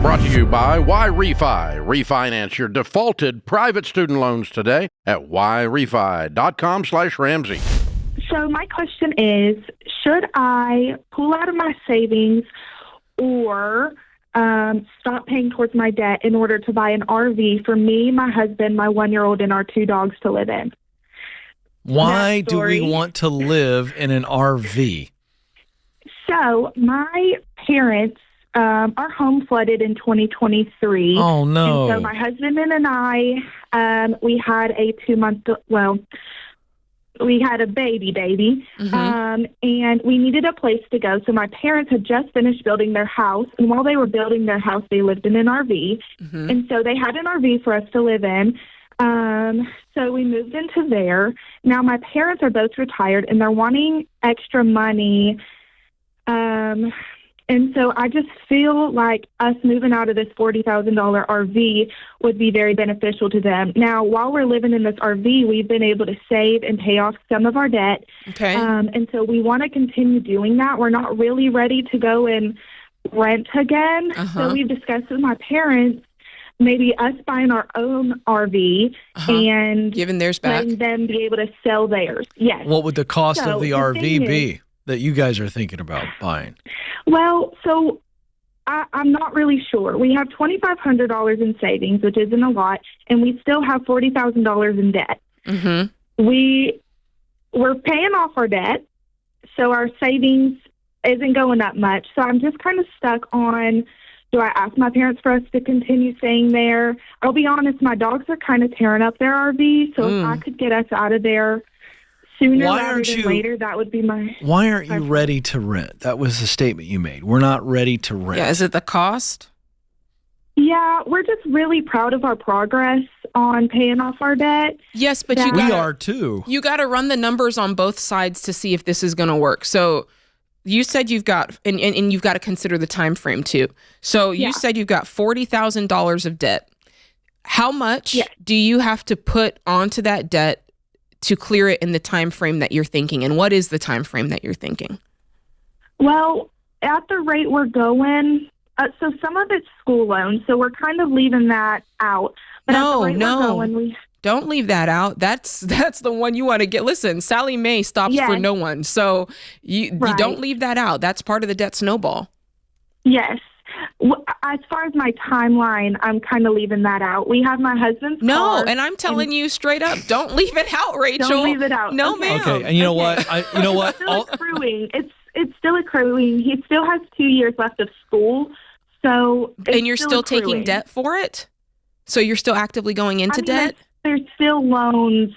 Brought to you by Refi. Refinance your defaulted private student loans today at yrefi.com/Ramsey. So my question is, should I pull out of my savings or stop paying towards my debt in order to buy an RV for me, my husband, my 1-year-old, and our 2 dogs to live in? Why do we want to live in an RV? So my parents, our home flooded in 2023. Oh, no. And so my husband and I, we had a 2-month, we had a baby, and we needed a place to go. So my parents had just finished building their house, and while they were building their house, they lived in an RV. And so they had an RV for us to live in. So we moved into there. Now my parents are both retired, and they're wanting extra money. And so I just feel like us moving out of this $40,000 RV would be very beneficial to them. Now, while we're living in this RV, we've been able to save and pay off some of our debt. Okay. And so we want to continue doing that. We're not really ready to go and rent again. So we've discussed with my parents maybe us buying our own RV and giving theirs back, letting them be able to sell theirs. Yes. What would the cost So of the the RV thing be that you guys are thinking about buying? Well, so I'm not really sure. We have $2,500 in savings, which isn't a lot, and we still have $40,000 in debt. We're paying off our debt, so our savings isn't going up much. So I'm just kind of stuck on, do I ask my parents for us to continue staying there? I'll be honest, my dogs are kind of tearing up their RV, so if I could get us out of there sooner rather than later, that would be my... Why aren't you ready to rent? That was the statement you made. We're not ready to rent. Yeah, is it the cost? Yeah, we're just really proud of our progress on paying off our debt. Yes, but we are too. You got to run the numbers on both sides to see if this is going to work. So you said you've got, and you've got to consider the time frame too. So you said you've got $40,000 of debt. How much do you have to put onto that debt to clear it in the time frame that you're thinking? And what is the time frame that you're thinking? Well, at the rate we're going, so some of it's school loans, so we're kind of leaving that out. But at the rate we're going, don't leave that out. That's the one you want to get. Listen, Sally Mae stops for no one. So you don't leave that out. That's part of the debt snowball. Yes. As far as my timeline, I'm kind of leaving that out. We have my husband's car. And I'm telling you straight up, don't leave it out, Rachel. Don't leave it out. No, ma'am. Okay, and you know what? It's still accruing. It's still accruing. He still has 2 years left of school, so and you're still taking debt for it. So you're still actively going into debt. There's still loans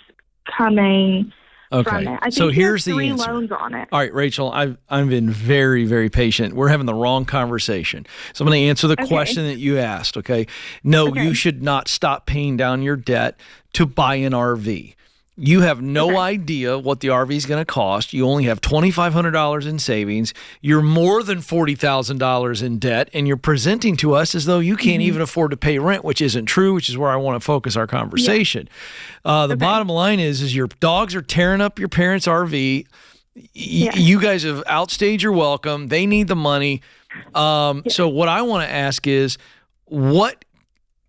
coming. Okay, so here's the answer. 3 loans on it. All right, Rachel, I've been very, very patient. We're having the wrong conversation. So I'm going to answer the question that you asked, okay? No, you should not stop paying down your debt to buy an RV. You have no idea what the RV is going to cost. You only have $2,500 in savings. You're more than $40,000 in debt, and you're presenting to us as though you can't even afford to pay rent, which isn't true, which is where I want to focus our conversation. The bottom line is your dogs are tearing up your parents' RV. You guys have outstayed your welcome. They need the money. So what I want to ask is, what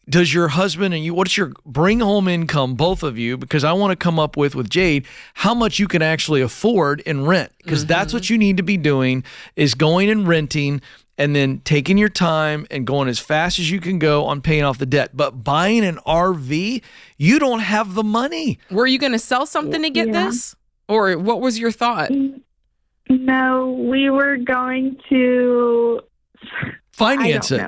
does your husband and you, what's your bring home income, both of you? Because I want to come up with Jade, how much you can actually afford in rent. Because that's what you need to be doing, is going and renting and then taking your time and going as fast as you can go on paying off the debt. But buying an RV, you don't have the money. Were you going to sell something to get this? Or what was your thought? No, we were going to... Finance it.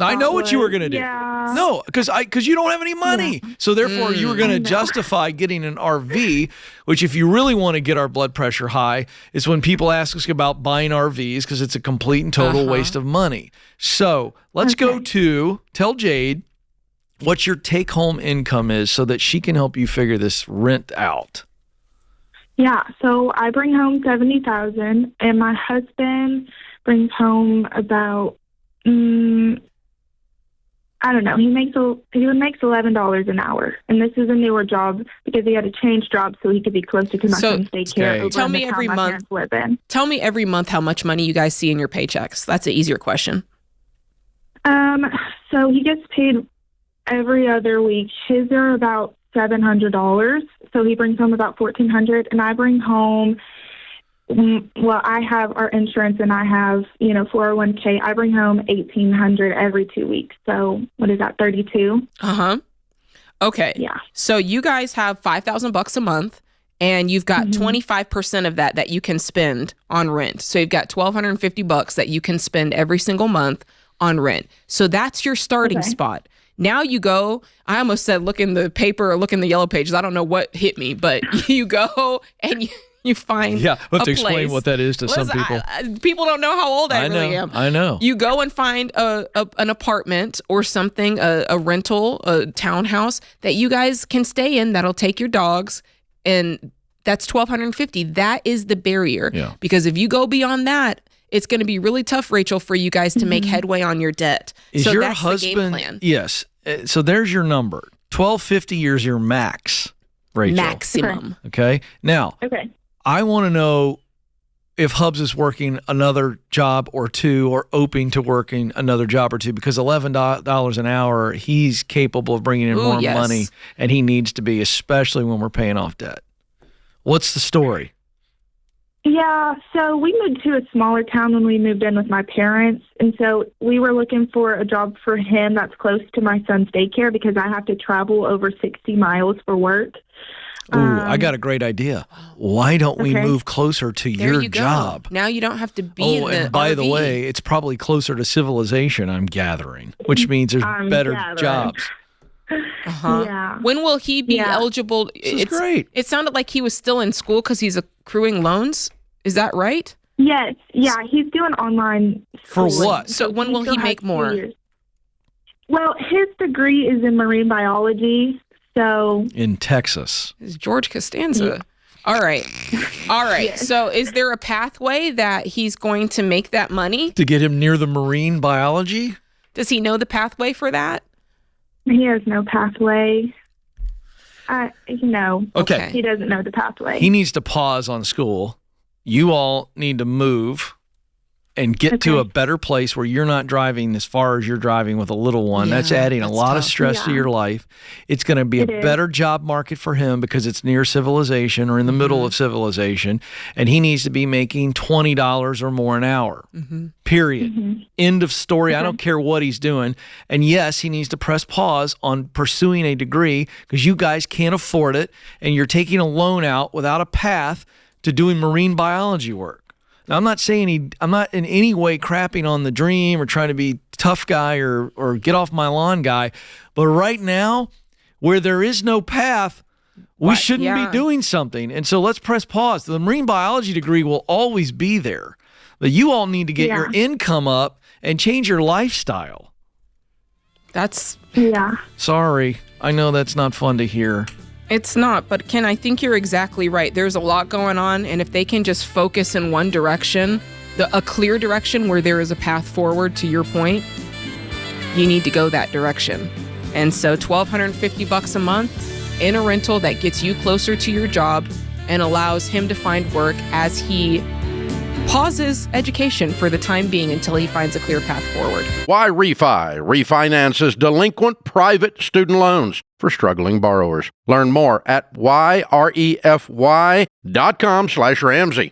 I know what you were going to do. Yeah. No, because you don't have any money. So therefore, you were going to justify getting an RV, which if you really want to get our blood pressure high, is when people ask us about buying RVs, because it's a complete and total waste of money. So let's go to, tell Jade what your take-home income is so that she can help you figure this rent out. Yeah, so I bring home $70,000, and my husband brings home about... I don't know. He makes $11 an hour, and this is a newer job because he had to change jobs so he could be closer to my son's daycare. Tell me every month. Tell me every month how much money you guys see in your paychecks. That's an easier question. So he gets paid every other week. His are about $700. So he brings home about $1,400, and I bring home. Well, I have our insurance, and I have 401k. I bring home $1,800 every 2 weeks. So what is that? 32. Okay. Yeah. So you guys have $5,000 a month, and you've got 25% of that you can spend on rent. So you've got $1,250 that you can spend every single month on rent. So that's your starting spot. Now you go, I almost said look in the paper or look in the yellow pages. I don't know what hit me, but you go and you find we have to explain place. what that is to some people. People don't know how old I really am. I know. You go and find an apartment or something, a rental, a townhouse that you guys can stay in that'll take your dogs, and that's $1,250. That is the barrier. Yeah. Because if you go beyond that, it's going to be really tough, Rachel, for you guys to make headway on your debt. Is so your that's husband? The game plan. Yes. So there's your number. $1,250 is your max, Rachel. Maximum. Okay. Now, I want to know if Hubs is working another job or two, or open to working another job or two, because $11 an hour, he's capable of bringing in more money, and he needs to be, especially when we're paying off debt. What's the story? Yeah, so we moved to a smaller town when we moved in with my parents, and so we were looking for a job for him that's close to my son's daycare, because I have to travel over 60 miles for work. Ooh, I got a great idea. Why don't we move closer to your job? Now you don't have to be in the and by RV. the way, it's probably closer to civilization, I'm gathering, which means there's better jobs. Yeah. When will he be eligible? This is great. It sounded like he was still in school because he's accruing loans. Is that right? Yes. Yeah, he's doing online For schooling. what? So when will he make more? Well, his degree is in marine biology. So in Texas. Is George Costanza. All right. Yes. So is there a pathway that he's going to make that money? To get him near the marine biology? Does he know the pathway for that? He has no pathway. No. Okay. He doesn't know the pathway. He needs to pause on school. You all need to move and get to a better place where you're not driving as far as you're driving with a little one. Yeah, that's adding a lot of tough. stress to your life. It's going to be a better job market for him because it's near civilization or in the middle of civilization, and he needs to be making $20 or more an hour. Period. End of story. I don't care what he's doing. And yes, he needs to press pause on pursuing a degree because you guys can't afford it, and you're taking a loan out without a path to doing marine biology work. Now, I'm not saying I'm not in any way crapping on the dream or trying to be tough guy or get off my lawn guy. But right now, where there is no path, we shouldn't be doing something. And so let's press pause. The marine biology degree will always be there. But you all need to get your income up and change your lifestyle. That's... Sorry. I know that's not fun to hear. It's not, but Ken, I think you're exactly right. There's a lot going on, and if they can just focus in one direction, a clear direction where there is a path forward, to your point, you need to go that direction. And so $1,250 a month in a rental that gets you closer to your job and allows him to find work as he pauses education for the time being until he finds a clear path forward. Why Refi refinances delinquent private student loans for struggling borrowers. Learn more at yrefy.com/Ramsey.